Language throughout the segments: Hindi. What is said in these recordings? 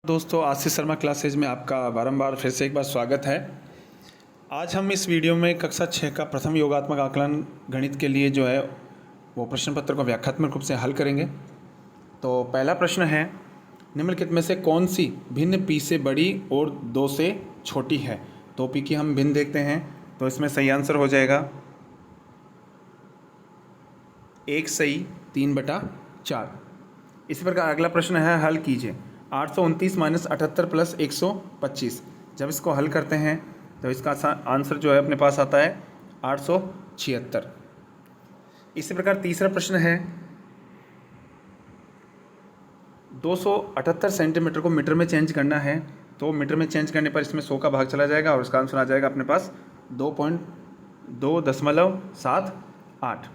दोस्तों, आशीष शर्मा क्लासेज में आपका बारंबार फिर से एक बार स्वागत है। आज हम इस वीडियो में कक्षा 6 का प्रथम योगात्मक आकलन गणित के लिए जो है वो प्रश्न पत्र को व्याख्यात्मक रूप से हल करेंगे। तो पहला प्रश्न है, निम्नलिखित में से कौन सी भिन्न पी से बड़ी और 2 से छोटी है। तो पी की हम भिन्न देखते हैं, तो इसमें सही आंसर हो जाएगा 1 सही 3/4। इसी प्रकार अगला प्रश्न है, हल कीजिए 829 माइनस 78 प्लस 125। जब इसको हल करते हैं तो इसका आंसर जो है अपने पास आता है 876। इसी प्रकार तीसरा प्रश्न है, 278 सेंटीमीटर को मीटर में चेंज करना है। तो मीटर में चेंज करने पर इसमें 100 का भाग चला जाएगा और इसका आंसर आ जाएगा अपने पास 2.278।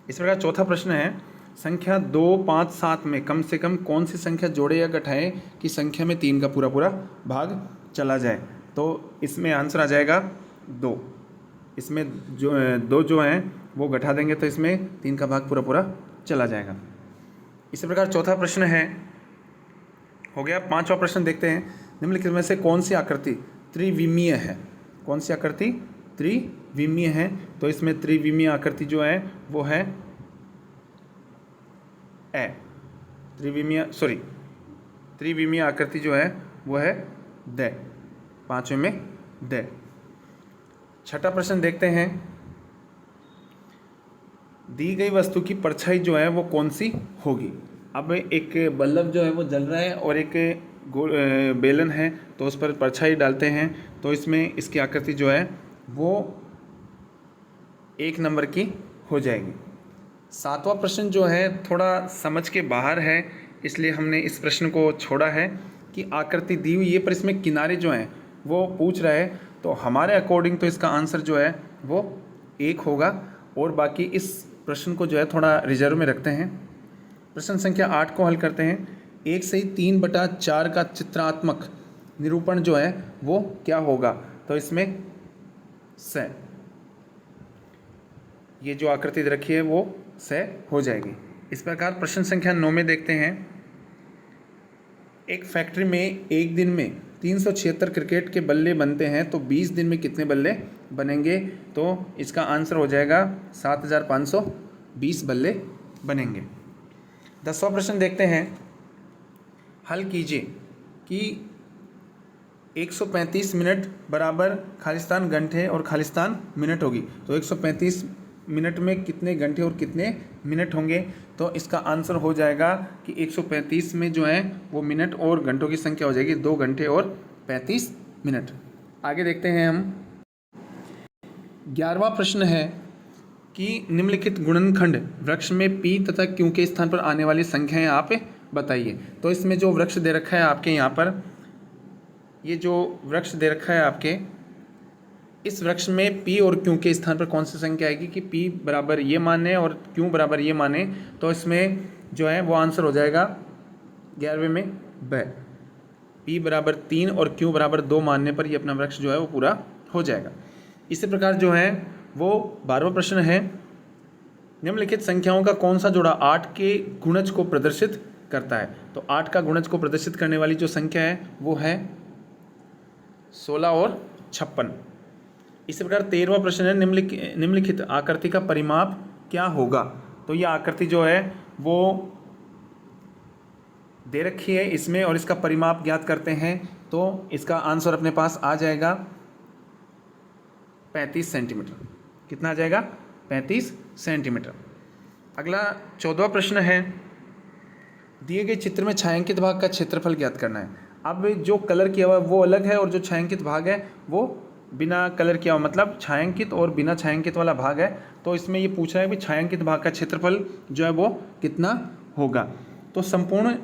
इस प्रकार चौथा प्रश्न है, संख्या 2, 5, 7 में कम से कम कौन सी संख्या जोड़े या घटाएं कि संख्या में 3 का पूरा भाग चला जाए। तो इसमें आंसर आ जाएगा 2। इसमें जो 2 जो हैं वो घटा देंगे तो इसमें 3 का भाग पूरा चला जाएगा। इसी प्रकार चौथा प्रश्न है हो गया। पांचवा प्रश्न देखते हैं, निम्नलिखित में से कौन सी आकृति त्रिविमीय है। कौन सी आकृति त्रिविमीय है। तो इसमें त्रिविमीय आकृति जो है वो है त्रिविमीय आकृति जो है वो है द। पांचवें में द। छठा प्रश्न देखते हैं, दी गई वस्तु की परछाई जो है वो कौन सी होगी। अब एक बल्ब जो है वो जल रहा है और एक बेलन है, तो उस पर परछाई डालते हैं तो इसमें इसकी आकृति जो है वो 1 नंबर की हो जाएगी। सातवां प्रश्न जो है थोड़ा समझ के बाहर है, इसलिए हमने इस प्रश्न को छोड़ा है कि आकृति दी हुई है पर इसमें किनारे जो हैं वो पूछ रहा है। तो हमारे अकॉर्डिंग तो इसका आंसर जो है वो 1 होगा और बाकी इस प्रश्न को जो है थोड़ा रिजर्व में रखते हैं। प्रश्न संख्या 8 को हल करते हैं। 1 सही 3/4 का चित्रात्मक निरूपण जो है वो क्या होगा। तो इसमें से ये जो आकृति रखी है वो से हो जाएगी। इस प्रकार प्रश्न संख्या 9 में देखते हैं, एक फैक्ट्री में एक दिन में 376 क्रिकेट के बल्ले बनते हैं तो 20 दिन में कितने बल्ले बनेंगे। तो इसका आंसर हो जाएगा 7520 बल्ले बनेंगे। 10वां प्रश्न देखते हैं, हल कीजिए कि 135 मिनट बराबर खालिस्तान घंटे और खालिस्तान मिनट होगी। तो 135 मिनट में कितने घंटे और कितने मिनट होंगे। तो इसका आंसर हो जाएगा कि 135 में जो है वो मिनट और घंटों की संख्या हो जाएगी 2 घंटे और 35 मिनट। आगे देखते हैं हम। 11वां प्रश्न है कि निम्नलिखित गुणनखंड वृक्ष में पी तथा क्यू के स्थान पर आने वाली संख्याएं आप बताइए। तो इसमें जो वृक्ष दे रखा है आपके यहाँ पर, ये जो वृक्ष दे रखा है आपके, इस वृक्ष में p और q के स्थान पर कौन सी संख्या आएगी कि p बराबर ये माने और q बराबर ये माने। तो इसमें जो है वो आंसर हो जाएगा 11वें में ब। p बराबर 3 और q बराबर 2 मानने पर ये अपना वृक्ष जो है वो पूरा हो जाएगा। इसी प्रकार जो है वो 12वां प्रश्न है, निम्नलिखित संख्याओं का कौन सा जोड़ा 8 के गुणज को प्रदर्शित करता है। तो 8 का गुणज को प्रदर्शित करने वाली जो संख्या है वो है 16 और 56। इसी प्रकार 13वां प्रश्न है, निम्नलिखित आकृति का परिमाप क्या होगा। तो यह आकृति जो है वो दे रखी है इसमें और इसका परिमाप ज्ञात करते हैं तो इसका आंसर अपने पास आ जाएगा 35 सेंटीमीटर। कितना आ जाएगा 35 सेंटीमीटर। अगला 14वां प्रश्न है, दिए गए चित्र में छायांकित भाग का क्षेत्रफल ज्ञात करना है। अब जो कलर किया हुआ है वो अलग है और जो छायांकित भाग है वो बिना कलर किया हुआ, मतलब छायांकित और बिना छायांकित वाला भाग है। तो इसमें ये पूछ रहा है कि छायांकित भाग का क्षेत्रफल जो है वो कितना होगा। तो संपूर्ण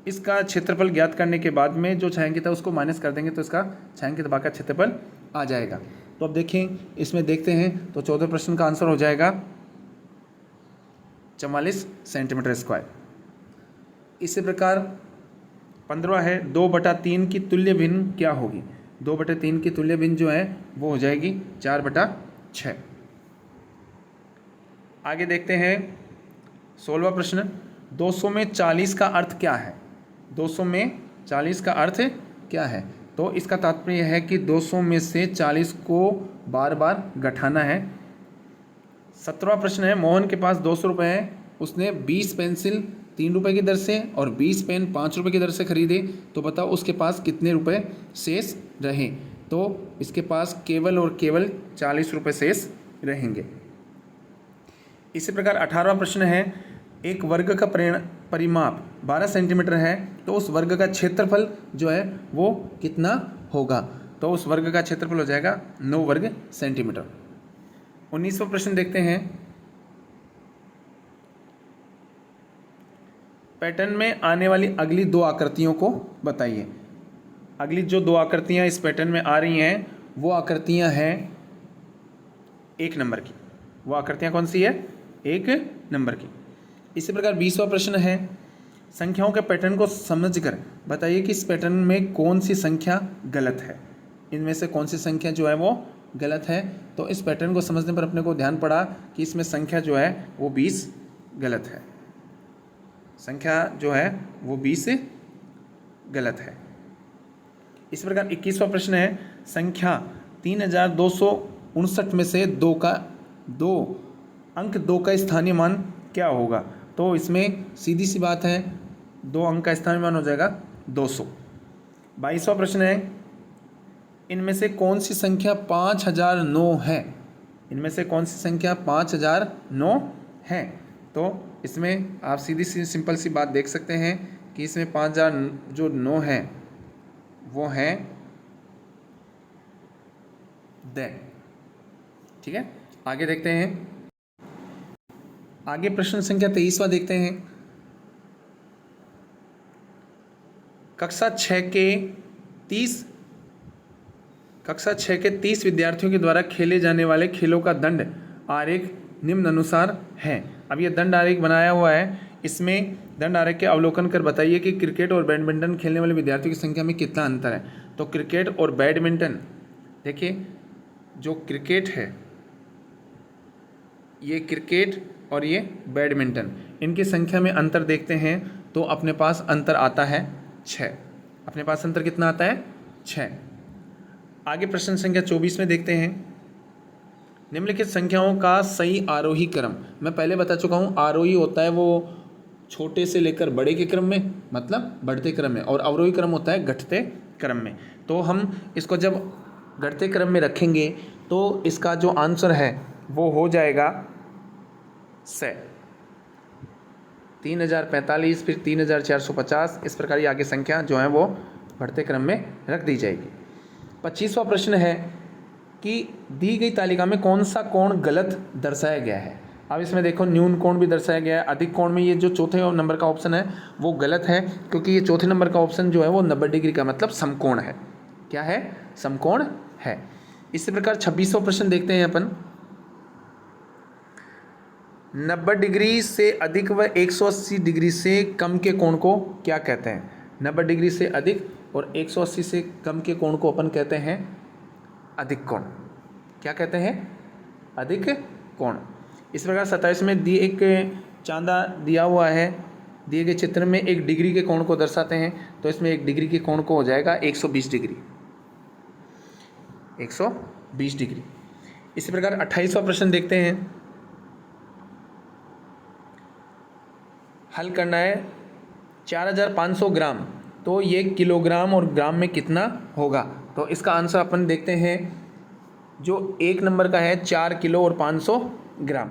इसका क्षेत्रफल ज्ञात करने के बाद में जो छायांकित है उसको माइनस कर देंगे तो इसका छायांकित भाग का क्षेत्रफल आ जाएगा। तो अब देखें, इसमें देखते हैं तो 14 प्रश्न का आंसर हो जाएगा 44 सेंटीमीटर स्क्वायर। इसी प्रकार 15वां है, 2/3 की तुल्य भिन्न क्या होगी। 2/3 की तुल्य भिन्न जो है वो हो जाएगी 4/6। आगे देखते हैं 16वां प्रश्न, 200 में 40 का अर्थ क्या है। 200 में 40 का अर्थ क्या है? तो इसका तात्पर्य है कि 200 में से 40 को बार बार घटाना है। 17वां प्रश्न है, मोहन के पास 200 रुपये है, उसने 20 पेंसिल 3 रुपये की दर से और 20 पेन 5 रुपये की दर से खरीदे, तो बताओ उसके पास कितने रुपए शेष रहे? तो इसके पास केवल और केवल 40 रुपये शेष रहेंगे। इसी प्रकार 18वां प्रश्न है, एक वर्ग का परिमाप 12 सेंटीमीटर है, तो उस वर्ग का क्षेत्रफल जो है वो कितना होगा? तो उस वर्ग का क्षेत्रफल हो जाएगा 9 वर्ग सेंटीमीटर। 19वां प्रश्न देखते हैं, पैटर्न में आने वाली अगली 2 आकृतियों को बताइए। अगली जो 2 आकृतियां इस पैटर्न में आ रही हैं वो आकृतियां हैं 1 नंबर की। वो आकृतियां कौन सी है? 1 नंबर की। इसी प्रकार 20वां प्रश्न है, संख्याओं के पैटर्न को समझकर बताइए कि इस पैटर्न में कौन सी संख्या गलत है। इनमें से कौन सी संख्या जो है वो गलत है? तो इस पैटर्न को समझने पर अपने को ध्यान पड़ा कि इसमें संख्या जो है वो 20 गलत है। संख्या जो है वो 20 गलत है। इस प्रकार 21वां प्रश्न है, संख्या 3259 में से 2 अंक 2 का स्थानीय मान क्या होगा? तो इसमें सीधी सी बात है, 2 अंक का स्थानीय मान हो जाएगा 200। 22वां प्रश्न है, इनमें से कौन सी संख्या 5009 है? इनमें से कौन सी संख्या 5009 है? तो इसमें आप सीधी सी सिंपल सी बात देख सकते हैं कि इसमें 5009 है वो है द। ठीक है, आगे देखते हैं। आगे प्रश्न संख्या 23वां देखते हैं, कक्षा 6 के 30 विद्यार्थियों के द्वारा खेले जाने वाले खेलों का दंड आरेख निम्न अनुसार है। अब ये दंड आरेख बनाया हुआ है, इसमें दंड आरेख के अवलोकन कर बताइए कि क्रिकेट और बैडमिंटन खेलने वाले विद्यार्थियों की संख्या में कितना अंतर है। तो क्रिकेट और बैडमिंटन, देखिए जो क्रिकेट है, ये क्रिकेट और ये बैडमिंटन, इनकी संख्या में अंतर देखते हैं तो अपने पास अंतर आता है 6। अपने पास अंतर कितना आता है? 6। आगे प्रश्न संख्या 24 में देखते हैं, निम्नलिखित संख्याओं का सही आरोही क्रम। मैं पहले बता चुका हूँ, आरोही होता है वो छोटे से लेकर बड़े के क्रम में, मतलब बढ़ते क्रम में, और अवरोही क्रम होता है घटते क्रम में। तो हम इसको जब घटते क्रम में रखेंगे तो इसका जो आंसर है वो हो जाएगा 3045, फिर 3450, इस प्रकार ये आगे संख्या जो है वो बढ़ते क्रम में रख दी जाएगी। 25वां प्रश्न है कि दी गई तालिका में कौन सा कोण गलत दर्शाया गया है। अब इसमें देखो न्यून कोण भी दर्शाया गया है, अधिक कोण में ये जो चौथे नंबर का ऑप्शन है वो गलत है, क्योंकि ये चौथे नंबर का ऑप्शन जो है वो 90 डिग्री का मतलब समकोण है। क्या है? समकोण है। इसी प्रकार 26वां प्रश्न देखते हैं अपन, 90 डिग्री से अधिक व 180 डिग्री से कम के कोण को क्या कहते हैं? 90 डिग्री से अधिक और 180 से कम के कोण को अपन कहते हैं अधिक कोण। क्या कहते हैं? अधिक कोण। इस प्रकार 27 में एक चांदा दिया हुआ है, दिए गए चित्र में 1 डिग्री के कोण को दर्शाते हैं, तो इसमें 1 डिग्री के कोण को हो जाएगा 120 डिग्री। 120 डिग्री। इसी प्रकार 28वां प्रश्न देखते हैं, हल करना है 4500 ग्राम, तो ये किलोग्राम और ग्राम में कितना होगा? तो इसका आंसर अपन देखते हैं, जो 1 नंबर का है 4 किलो और 500 ग्राम।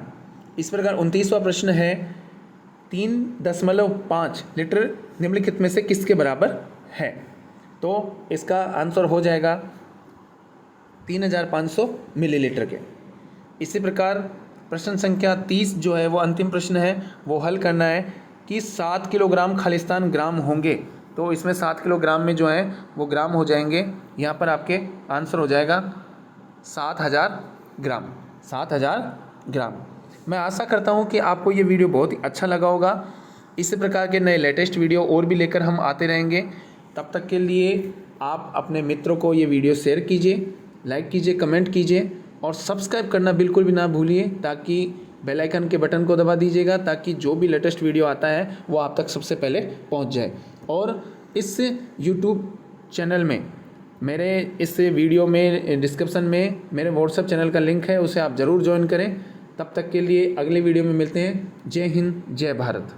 इस प्रकार 29वां प्रश्न है, 3.5 लीटर निम्नलिखित में से किसके बराबर है? तो इसका आंसर हो जाएगा 3500 मिलीलीटर के। इसी प्रकार प्रश्न संख्या 30 जो है वो अंतिम प्रश्न है, वो हल करना है कि 7 किलोग्राम खालिस्तान ग्राम होंगे, तो इसमें 7 किलोग्राम में जो है वो ग्राम हो जाएंगे। यहाँ पर आपके आंसर हो जाएगा 7000 ग्राम। 7000 ग्राम। मैं आशा करता हूँ कि आपको ये वीडियो बहुत ही अच्छा लगा होगा। इसी प्रकार के नए लेटेस्ट वीडियो और भी लेकर हम आते रहेंगे। तब तक के लिए आप अपने मित्रों को ये वीडियो शेयर कीजिए, लाइक कीजिए, कमेंट कीजिए और सब्सक्राइब करना बिल्कुल भी ना भूलिए, ताकि बेल आइकन के बटन को दबा दीजिएगा, ताकि जो भी लेटेस्ट वीडियो आता है वो आप तक सबसे पहले पहुंच जाए। और इस यूट्यूब चैनल में मेरे इस वीडियो में डिस्क्रिप्शन में मेरे व्हाट्सएप चैनल का लिंक है, उसे आप ज़रूर ज्वाइन करें। तब तक के लिए अगले वीडियो में मिलते हैं। जय हिंद, जय भारत।